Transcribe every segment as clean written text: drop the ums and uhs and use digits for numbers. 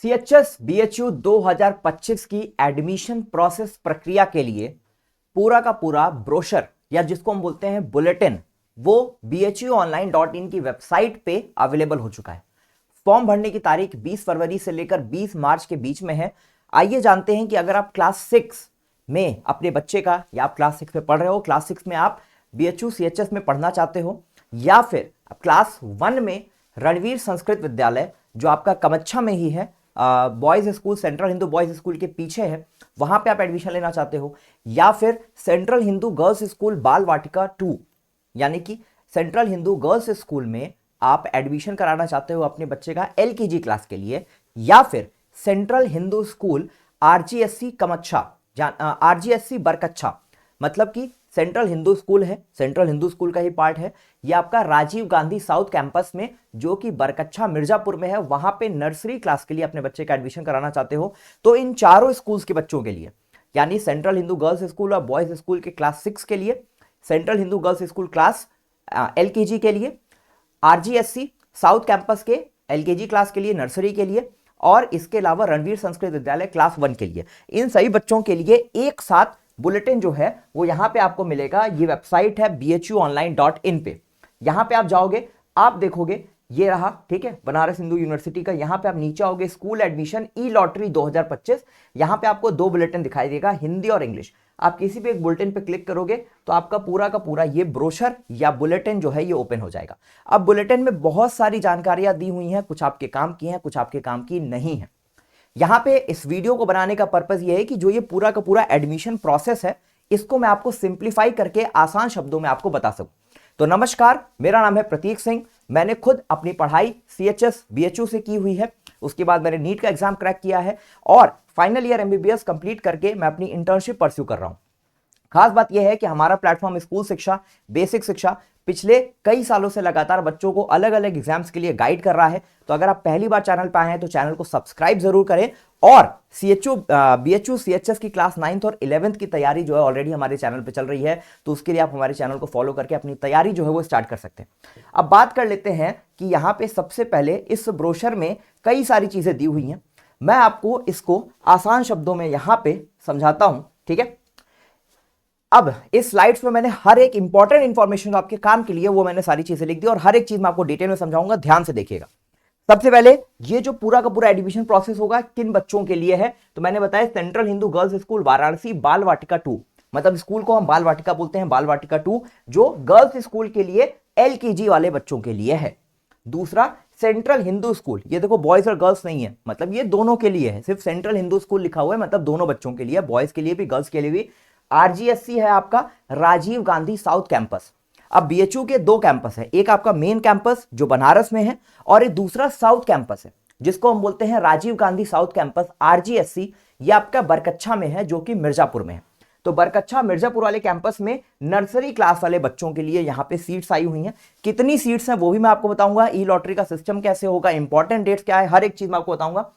CHS BHU 2025 की admission process प्रक्रिया के लिए पूरा का पूरा ब्रोशर या जिसको हम बोलते हैं बुलेटिन वो bhuonline.in की वेबसाइट पे अवेलेबल हो चुका है। फॉर्म भरने की तारीख 20 फरवरी से लेकर 20 मार्च के बीच में है। आइए जानते हैं कि अगर आप क्लास 6 में अपने बच्चे का या आप क्लास 6 में पढ़ रहे हो, क्लास 6 में आप बीएचयू सीएचएस में पढ़ना चाहते हो या फिर क्लास 1 में रणवीर संस्कृत विद्यालय जो आपका कमच्छा में ही है, boys school central Hindu boys school के पीछे है, वहां पे आप एडमिशन लेना चाहते हो, या फिर सेंट्रल हिंदू गर्ल्स स्कूल बाल वाटिका 2 यानी कि सेंट्रल हिंदू गर्ल्स स्कूल में आप एडमिशन कराना चाहते हो अपने बच्चे का एलकेजी क्लास के लिए, या फिर central Hindu school RGSC Kamachha, RGSC Barkachha, मतलब कि सेंट्रल हिंदू स्कूल है, सेंट्रल हिंदू स्कूल का ही पार्ट है, यह आपका राजीव गांधी साउथ कैंपस में जो कि बरकच्छा मिर्जापुर में है, वहां पे नर्सरी क्लास के लिए अपने बच्चे का एडमिशन कराना चाहते हो, तो इन चारों स्कूल्स के बच्चों के लिए यानी सेंट्रल हिंदू गर्ल्स स्कूल और बॉयज स्कूल के क्लास 6 के लिए, central Hindu girls school class LKG के लिए, आरजीएससी साउथ कैंपस के एलकेजी क्लास के लिए, नर्सरी के लिए, और इसके अलावा रणवीर संस्कृत विद्यालय क्लास 1 के लिए, इन सभी बच्चों के लिए एक साथ बुलेटिन जो है वो यहां पे आपको मिलेगा। ये वेबसाइट है bhuonline.in पे। यहां पे आप जाओगे, आप देखोगे ये रहा, ठीक है, बनारस हिंदू यूनिवर्सिटी का। यहां पे आप नीचे आओगे, स्कूल एडमिशन ई लॉटरी 2025, यहां पे आपको दो बुलेटिन दिखाई देगा, हिंदी और इंग्लिश। आप किसी भी एक बुलेटिन पे क्लिक करोगे तो आपका पूरा का पूरा ये ब्रोशर या बुलेटिन जो है ये ओपन हो जाएगा। अब बुलेटिन में बहुत सारी जानकारियां दी हुई हैं, कुछ आपके काम की हैं, कुछ आपके काम की नहीं है। यहां पे इस वीडियो को बनाने का पर्पस यह है कि जो ये पूरा का पूरा एडमिशन प्रोसेस है इसको मैं आपको सिंप्लीफाई करके आसान शब्दों में आपको बता सकूं। तो नमस्कार, मेरा नाम है प्रतीक सिंह। मैंने खुद अपनी पढ़ाई सीएचएस बीएचयू से की हुई है, उसके बाद मैंने नीट का एग्जाम क्रैक किया है और फाइनल ईयर एमबीबीएस कंप्लीट करके मैं अपनी इंटर्नशिप परस्यू कर रहा हूं। खास बात यह है कि हमारा प्लेटफॉर्म स्कूल शिक्षा, बेसिक शिक्षा पिछले कई सालों से लगातार बच्चों को अलग अलग एग्जाम्स के लिए गाइड कर रहा है। तो अगर आप पहली बार चैनल पर आए हैं तो चैनल को सब्सक्राइब जरूर करें, और बीएचयू सीएचएस की क्लास 9th और 11th की तैयारी जो है ऑलरेडी हमारे चैनल पे चल रही है, तो उसके लिए आप हमारे चैनल को फॉलो करके अपनी तैयारी जो है वो स्टार्ट कर सकते हैं। अब बात कर लेते हैं कि यहां पे सबसे पहले इस ब्रोशर में कई सारी चीजें दी हुई हैं, मैं आपको इसको आसान शब्दों में यहां पे समझाता हूं, ठीक है। अब इस स्लाइड्स में मैंने हर एक इंपॉर्टेंट इंफॉर्मेशन आपके काम के लिए वो मैंने सारी चीजें लिख दी और हर एक चीज मैं आपको डिटेल में समझाऊंगा, ध्यान से देखिएगा। सबसे पहले ये जो पूरा का पूरा एडमिशन प्रोसेस होगा किन बच्चों के लिए है, तो मैंने बताया central Hindu girls school Varanasi बाल वाटिका 2, मतलब स्कूल को हम बाल वाटिका बोलते हैं, बाल वाटिका 2 जो गर्ल्स स्कूल के लिए एलकेजी वाले बच्चों के लिए है। दूसरा सेंट्रल हिंदू स्कूल, ये देखो बॉयज और गर्ल्स नहीं है, मतलब ये दोनों के लिए है, सिर्फ सेंट्रल हिंदू स्कूल लिखा हुआ है, मतलब दोनों बच्चों के लिए, बॉयज के लिए भी गर्ल्स के लिए भी। आरजीएससी है आपका राजीव गांधी साउथ कैंपस। अब बीएचयू के दो कैंपस है, एक आपका मेन कैंपस जो बनारस में है और एक दूसरा साउथ कैंपस है जिसको हम बोलते हैं Rajiv Gandhi south campus RGSC. ये आपका बरकच्छा में है जो कि मिर्जापुर में है। तो बरकच्छा मिर्जापुर वाले कैंपस में नर्सरी क्लास वाले बच्चों के लिए यहां पे सीट्स आई हुई हैं। कितनी सीट्स हैं वो भी मैं आपको बताऊंगा, ई लॉटरी का सिस्टम कैसे होगा, इंपॉर्टेंट डेट्स क्या है, हर एक चीज मैं आपको बताऊंगा।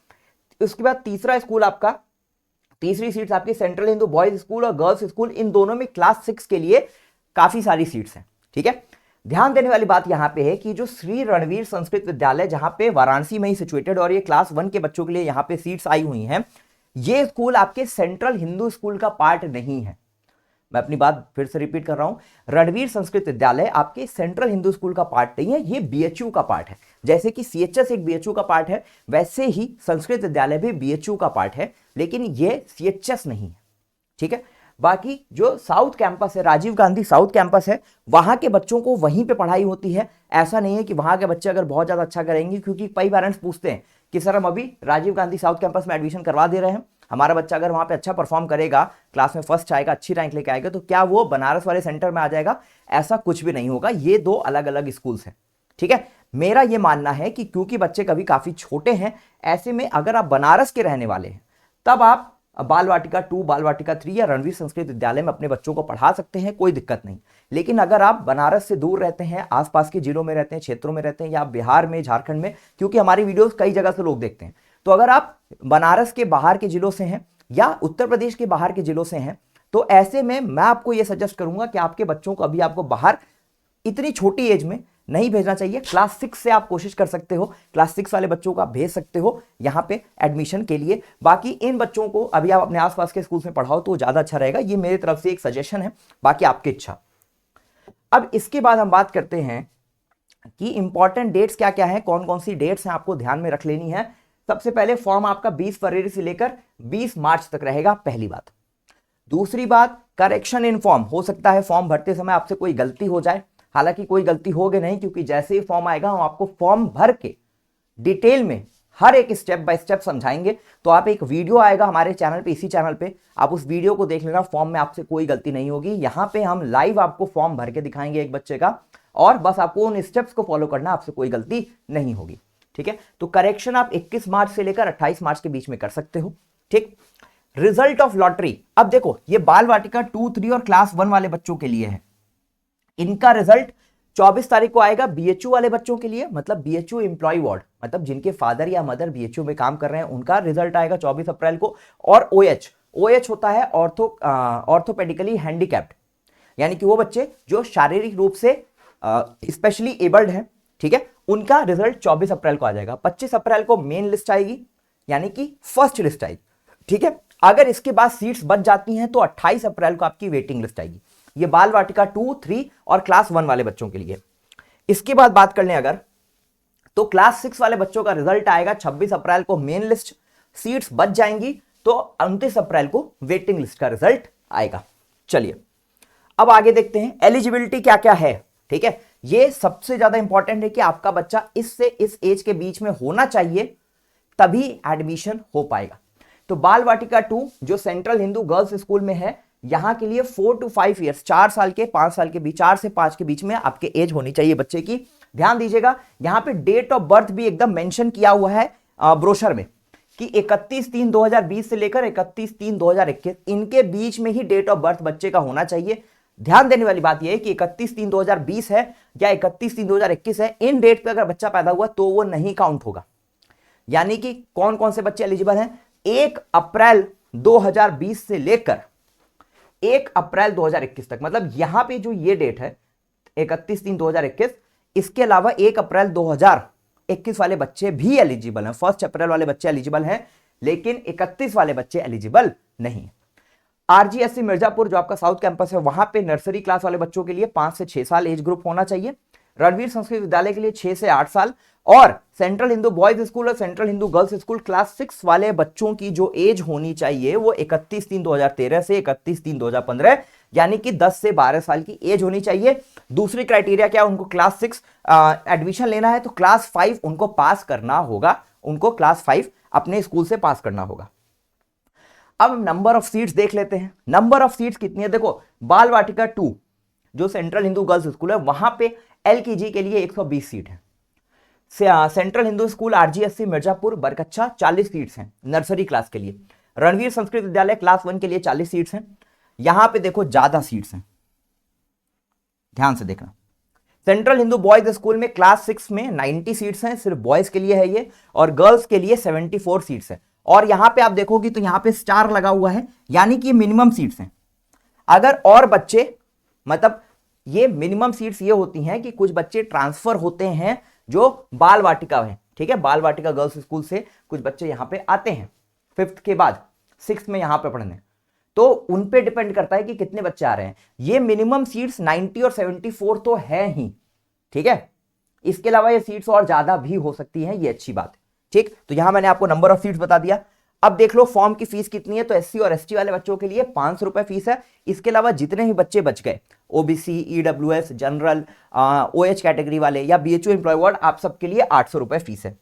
उसके बाद तीसरा स्कूल आपका, तीसरी सीट्स आपकी सेंट्रल हिंदू बॉयज स्कूल और गर्ल्स स्कूल, इन दोनों में क्लास 6 के लिए काफी सारी सीट्स हैं, ठीक है। ध्यान देने वाली बात यहां पे है कि जो श्री रणवीर संस्कृत विद्यालय जहां पे वाराणसी में ही सिचुएटेड और ये क्लास 1 के बच्चों के लिए यहां पे सीट्स आई हुई हैं, ये स्कूल आपके सेंट्रल हिंदू स्कूल का पार्ट नहीं है। मैं अपनी बात फिर से रिपीट कर रहा हूं, रणवीर संस्कृत विद्यालय आपके सेंट्रल हिंदू स्कूल का पार्ट नहीं है, ये बीएचयू का पार्ट है। जैसे कि सीएचएस एक बीएचयू का पार्ट है, वैसे ही संस्कृत विद्यालय भी बीएचयू का पार्ट है, लेकिन ये सीएचएस नहीं है, ठीक है। बाकी जो साउथ कैंपस है, राजीव गांधी साउथ कैंपस है, वहां के बच्चों को वहीं पे पढ़ाई होती है। ऐसा नहीं है कि वहां के बच्चे अगर बहुत ज्यादा अच्छा करेंगे, क्योंकि कई पेरेंट्स पूछते हैं कि सर हम अभी राजीव गांधी साउथ कैंपस में एडमिशन करवा दे रहे हैं, हमारा बच्चा अगर वहां पे अच्छा परफॉर्म करेगा, क्लास में फर्स्ट आएगा, अच्छी रैंक लेके आएगा, तो क्या वो बनारस वाले सेंटर में आ जाएगा? ऐसा कुछ भी नहीं होगा, ये दो अलग अलग स्कूल्स हैं, ठीक है। मेरा ये मानना है कि क्योंकि बच्चे कभी काफी छोटे हैं, ऐसे में अगर आप बनारस के रहने वाले हैं तब आप बाल वाटिका 2, बाल वाटिका 3 या रणवीर संस्कृत विद्यालय में अपने बच्चों को पढ़ा सकते हैं, कोई दिक्कत नहीं। लेकिन अगर आप बनारस से दूर रहते हैं, आसपास के जिलों में रहते हैं, क्षेत्रों में रहते हैं, या बिहार में, झारखंड में, क्योंकि हमारी वीडियोस कई जगह से लोग देखते हैं, तो अगर आप बनारस के बाहर के जिलों से हैं या उत्तर प्रदेश के बाहर के जिलों से हैं, तो ऐसे में मैं आपको यह सजेस्ट करूंगा कि आपके बच्चों को अभी आपको बाहर इतनी छोटी एज में नहीं भेजना चाहिए। क्लास 6 से आप कोशिश कर सकते हो, क्लास 6 वाले बच्चों को आप भेज सकते हो यहाँ पे एडमिशन के लिए। बाकी इन बच्चों को अभी आप अपने आसपास के स्कूल में पढ़ाओ तो ज्यादा अच्छा रहेगा। ये मेरी तरफ से एक सजेशन है, बाकी आपकी इच्छा। अब इसके बाद हम बात करते हैं कि इंपॉर्टेंट डेट्स क्या क्या है, कौन कौन सी डेट्स हैं आपको ध्यान में रख लेनी है। सबसे पहले फॉर्म आपका 20 फरवरी से लेकर 20 मार्च तक रहेगा, पहली बात। दूसरी बात, करेक्शन इन फॉर्म। हो सकता है फॉर्म भरते समय आपसे कोई गलती हो जाए, हालांकि कोई गलती होगी नहीं, क्योंकि जैसे ही फॉर्म आएगा हम आपको फॉर्म भर के डिटेल में हर एक स्टेप बाय स्टेप समझाएंगे। तो आप एक वीडियो आएगा हमारे चैनल पे, इसी चैनल पे, आप उस वीडियो को देख लेना। फॉर्म में आपसे कोई गलती नहीं होगी। यहां पे हम लाइव आपको फॉर्म भर के दिखाएंगे एक बच्चे का, और बस आपको उन स्टेप्स को फॉलो करना, आपसे कोई गलती नहीं होगी। ठीक है, तो करेक्शन आप 21 मार्च से लेकर 28 मार्च के बीच में कर सकते हो। ठीक, रिजल्ट ऑफ लॉटरी। अब देखो, ये बाल वाटिका 2, 3 और क्लास 1 वाले बच्चों के लिए है। इनका रिजल्ट 24 तारीख को आएगा बीएचयू वाले बच्चों के लिए, मतलब बीएचयू एम्प्लॉय वार्ड, मतलब जिनके फादर या मदर बीएचयू में काम कर रहे हैं, उनका रिजल्ट आएगा 24 अप्रैल को। और ओएच होता है ऑर्थोपेडिकली हैंडीकैप्ड, यानी कि वो बच्चे जो शारीरिक रूप से स्पेशली एबल्ड हैं, ठीक है, उनका रिजल्ट 24 अप्रैल को आ जाएगा। 25 अप्रैल को मेन लिस्ट आएगी, यानी कि फर्स्ट लिस्ट आएगी। ठीक है, अगर इसके बाद सीट्स बच जाती हैं तो 28 अप्रैल को आपकी वेटिंग लिस्ट आएगी। ये बाल वाटिका 2, 3 और क्लास 1 वाले बच्चों के लिए। इसके बाद बात कर लें अगर, तो क्लास 6 वाले बच्चों का रिजल्ट आएगा 26 अप्रैल को मेन लिस्ट, सीट्स बच जाएंगी तो 29 अप्रैल को वेटिंग लिस्ट का रिजल्ट आएगा। चलिए अब आगे देखते हैं एलिजिबिलिटी क्या क्या है। ठीक है, ये सबसे ज्यादा इंपॉर्टेंट है कि आपका बच्चा इससे इस एज के बीच में होना चाहिए, तभी एडमिशन हो पाएगा। तो बाल वाटिका 2 जो सेंट्रल हिंदू गर्ल्स स्कूल में है, यहां के लिए 4 to 5 ईयर्स, 4 साल के 5 साल के बीच, 4 से 5 के बीच में आपके एज होनी चाहिए बच्चे की। ध्यान दीजिएगा, यहां पे डेट ऑफ बर्थ भी एकदम मेंशन किया हुआ है ब्रोशर में कि 31/3/2020 से लेकर 31/3/2021 इनके बीच में ही डेट ऑफ बर्थ बच्चे का होना चाहिए। ध्यान देने वाली बात यह है कि 31/3/2020 है या 31/3/2021 है, इन डेट पे अगर बच्चा पैदा हुआ तो वो नहीं काउंट होगा। यानी कि कौन कौन से बच्चे एलिजिबल हैं, 1 अप्रैल 2020 से लेकर 1 अप्रैल 2021 तक, मतलब यहां पे जो ये डेट है 31/3/2021, इसके अलावा 1 अप्रैल 2021 वाले बच्चे भी एलिजिबल हैं। 1 अप्रैल वाले बच्चे एलिजिबल हैं, लेकिन 31 वाले बच्चे एलिजिबल नहीं। आरजीएससी मिर्जापुर जो आपका साउथ कैंपस है, वहां पे नर्सरी क्लास वाले बच्चों के लिए 5 से 6 साल एज ग्रुप होना चाहिए। रणवीर संस्कृत विद्यालय के लिए 6 से 8 साल, और सेंट्रल हिंदू बॉयज स्कूल और central Hindu girls school class 6 वाले बच्चों की जो एज होनी चाहिए वो 31/3/2013 से 31/3/2015, यानी कि 10 से 12 साल की एज होनी चाहिए। दूसरी क्राइटेरिया क्या, उनको क्लास 6 एडमिशन लेना है तो क्लास 5 उनको पास करना होगा, उनको क्लास 5 अपने स्कूल से पास करना होगा। अब नंबर ऑफ सीट्स देख लेते हैं। नंबर ऑफ सीट्स कितनी है, देखो बाल वाटिका 2 जो सेंट्रल हिंदू गर्ल्स स्कूल है, वहां पे एलकेजी के लिए 120 सीट है। Central Hindu school RGSC Mirzapur Barkachha 40 seats हैं नर्सरी क्लास के लिए। रणवीर संस्कृत विद्यालय क्लास 1 के लिए 40 सीट्स हैं। यहां पे देखो ज्यादा सीट्स हैं, ध्यान से देखना। सेंट्रल हिंदू बॉयज स्कूल में क्लास 6 में 90 सीट्स हैं, सिर्फ बॉयज के लिए है ये, और गर्ल्स के लिए 74 सीट्स हैं। और यहां पे आप देखोगे तो यहां पे स्टार लगा हुआ है, यानी कि मिनिमम सीट्स हैं। अगर और बच्चे, मतलब ये मिनिमम सीट्स ये होती हैं कि कुछ बच्चे ट्रांसफर होते हैं जो बाल वाटिका है, ठीक है, बाल वाटिका गर्ल्स स्कूल से कुछ बच्चे यहां पे आते हैं 5th के बाद 6th में यहां पे पढ़ने, तो उन पे डिपेंड करता है कि कितने बच्चे आ रहे हैं। ये मिनिमम सीट्स 90 और 74 तो है ही, ठीक है, इसके अलावा ये सीट्स और ज्यादा भी हो सकती हैं, ये अच्छी बात है। ठीक, तो यहां मैंने आपको नंबर ऑफ सीट्स बता दिया। अब देख लो फॉर्म की फीस कितनी है, तो एससी और एसटी वाले बच्चों के लिए 500 रुपए फीस है। इसके अलावा जितने भी बच्चे बच गए, OBC, EWS, general, OH category वाले या बीएचयू एम्प्लॉय वार्ड, आप सबके लिए 800 रुपए फीस है।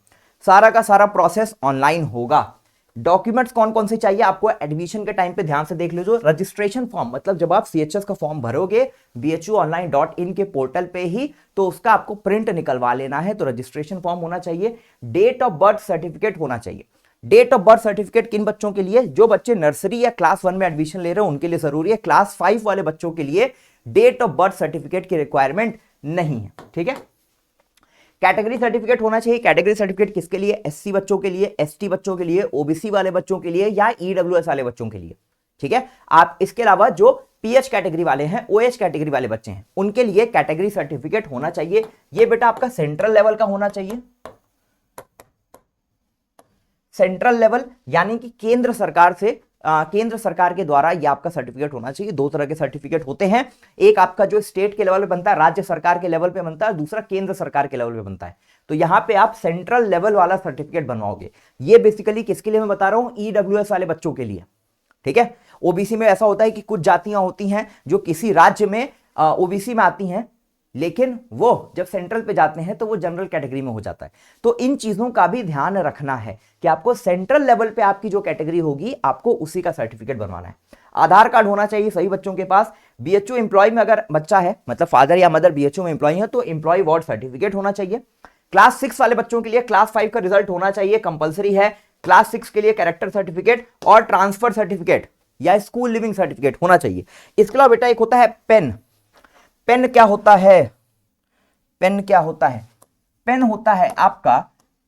सारा का सारा प्रोसेस ऑनलाइन होगा। डॉक्यूमेंट्स कौन कौन से चाहिए आपको एडमिशन के टाइम पे ध्यान से देख लीजिए। रजिस्ट्रेशन फॉर्म, मतलब जब आप सीएचएस का फॉर्म भरोगे bhuonline.in के पोर्टल पे ही, तो उसका आपको प्रिंट निकलवा लेना है। तो रजिस्ट्रेशन फॉर्म होना चाहिए, डेट ऑफ बर्थ सर्टिफिकेट होना चाहिए। डेट ऑफ बर्थ सर्टिफिकेट किन बच्चों के लिए, जो बच्चे नर्सरी या क्लास 1 में एडमिशन ले रहे हैं उनके लिए जरूरी है। क्लास 5 वाले बच्चों के लिए डेट ऑफ बर्थ सर्टिफिकेट की रिक्वायरमेंट नहीं है, ठीक है। कैटेगरी सर्टिफिकेट होना चाहिए। कैटेगरी सर्टिफिकेट किसके लिए, एससी बच्चों के लिए, एसटी बच्चों के लिए, ओबीसी वाले बच्चों के लिए या ईडब्ल्यूएस वाले बच्चों के लिए, ठीक है। आप इसके अलावा जो पीएच कैटेगरी वाले हैं, ओएच कैटेगरी वाले बच्चे हैं, उनके लिए कैटेगरी सर्टिफिकेट होना चाहिए। ये बेटा आपका सेंट्रल लेवल का होना चाहिए, सेंट्रल लेवल यानी कि केंद्र सरकार से केंद्र सरकार के द्वारा ये आपका सर्टिफिकेट होना चाहिए। दो तरह के सर्टिफिकेट होते हैं, एक आपका जो स्टेट के लेवल पे बनता है, राज्य सरकार के लेवल पे बनता है, दूसरा केंद्र सरकार के लेवल पे बनता है। तो यहां पे आप सेंट्रल लेवल वाला सर्टिफिकेट बनवाओगे। ये बेसिकली किसके लिए मैं बता रहा हूं, ईडब्ल्यूएस वाले बच्चों के लिए, ठीक है। ओबीसी में ऐसा होता है कि कुछ जातियां होती हैं जो किसी राज्य में ओबीसी में आती हैं, लेकिन वो जब सेंट्रल पे जाते हैं तो वो जनरल कैटेगरी में हो जाता है। तो इन चीजों का भी ध्यान रखना है कि आपको सेंट्रल लेवल पे आपकी जो कैटेगरी होगी आपको उसी का सर्टिफिकेट बनवाना है। आधार कार्ड होना चाहिए सभी बच्चों के पास। बीएचयू एम्प्लॉय में अगर बच्चा है, मतलब फादर या मदर बीएचयू में एम्प्लॉय है, तो एम्प्लॉय वार्ड सर्टिफिकेट होना चाहिए। क्लास 6 वाले बच्चों के लिए क्लास 5 का रिजल्ट होना चाहिए, कंपलसरी है। क्लास 6 के लिए कैरेक्टर सर्टिफिकेट और ट्रांसफर सर्टिफिकेट या स्कूल लिविंग सर्टिफिकेट होना चाहिए। इसके अलावा बेटा एक होता है पेन। पेन क्या होता है, पेन क्या होता है, पेन होता है आपका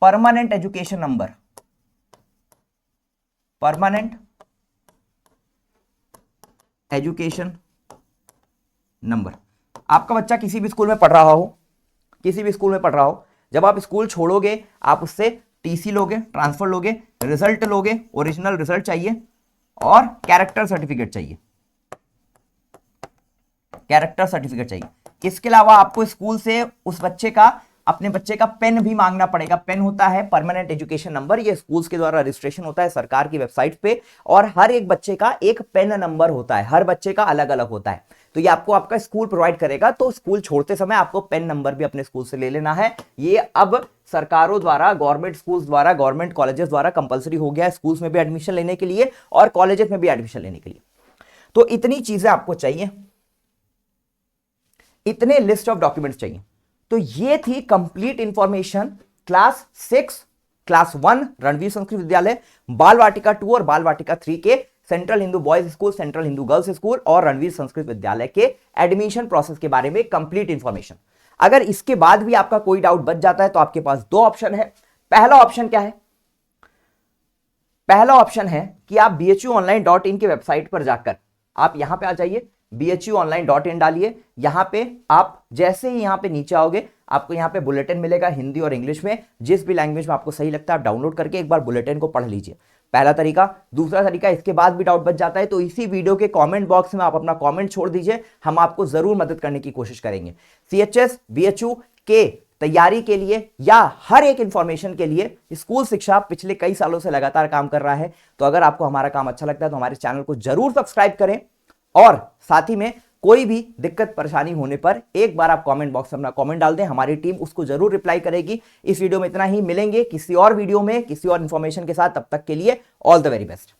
permanent education number, permanent education number. आपका बच्चा किसी भी स्कूल में पढ़ रहा हो, किसी भी स्कूल में पढ़ रहा हो, जब आप स्कूल छोड़ोगे आप उससे टीसी लोगे, ट्रांसफर लोगे, रिजल्ट लोगे, ओरिजिनल रिजल्ट चाहिए और कैरेक्टर सर्टिफिकेट चाहिए, कैरेक्टर सर्टिफिकेट चाहिए। इसके अलावा आपको स्कूल से उस बच्चे का, अपने बच्चे का पेन भी मांगना पड़ेगा। पेन होता है परमानेंट एजुकेशन नंबर, ये स्कूल्स के द्वारा रजिस्ट्रेशन होता है सरकार की वेबसाइट पे, और हर एक बच्चे का एक पेन नंबर होता है, हर बच्चे का अलग अलग होता है। तो ये आपको आपका स्कूल प्रोवाइड करेगा। तो स्कूल छोड़ते समय आपको पेन नंबर भी अपने स्कूल से ले लेना है। ये अब सरकारों द्वारा, गवर्नमेंट स्कूल्स द्वारा, गवर्नमेंट कॉलेजेस द्वारा कंपलसरी हो गया है स्कूल्स में भी एडमिशन लेने के लिए और कॉलेजेस में भी एडमिशन लेने के लिए। तो इतनी चीजें आपको चाहिए, इतने लिस्ट ऑफ डॉक्यूमेंट्स चाहिए। तो ये थी complete information class 6, class 1 Ranveer Sanskrit विद्यालय, बाल वाटिका 2 और बाल वाटिका 3 के central Hindu boys school, central Hindu girls school और रणवीर संस्कृत विद्यालय के एडमिशन प्रोसेस के बारे में कंप्लीट इंफॉर्मेशन। अगर इसके बाद भी आपका कोई डाउट बच जाता है तो आपके पास दो ऑप्शन है। पहला ऑप्शन क्या है, पहला ऑप्शन है कि आप bhuonline.in की वेबसाइट पर जाकर आप यहां पे आ जाइए, bhuonline.in डालिए। यहां पे आप जैसे ही यहां पे नीचे आओगे आपको यहां पे बुलेटिन मिलेगा हिंदी और इंग्लिश में, जिस भी लैंग्वेज में आपको सही लगता है आप डाउनलोड करके एक बार बुलेटिन को पढ़ लीजिए। पहला तरीका। दूसरा तरीका, इसके बाद भी डाउट बच जाता है तो इसी वीडियो के कमेंट बॉक्स में आप अपना कमेंट छोड़ दीजिए, हम आपको जरूर मदद करने की कोशिश करेंगे। सीएचएस बीएचयू के तैयारी के लिए या हर एक इंफॉर्मेशन के लिए स्कूल शिक्षा पिछले कई सालों से लगातार काम कर रहा है। तो अगर आपको हमारा काम अच्छा लगता है तो हमारे चैनल को जरूर सब्सक्राइब करें और साथ ही में कोई भी दिक्कत परेशानी होने पर एक बार आप कमेंट बॉक्स में अपना कमेंट डाल दें, हमारी टीम उसको जरूर रिप्लाई करेगी। इस वीडियो में इतना ही, मिलेंगे किसी और वीडियो में किसी और इंफॉर्मेशन के साथ, तब तक के लिए ऑल द वेरी बेस्ट।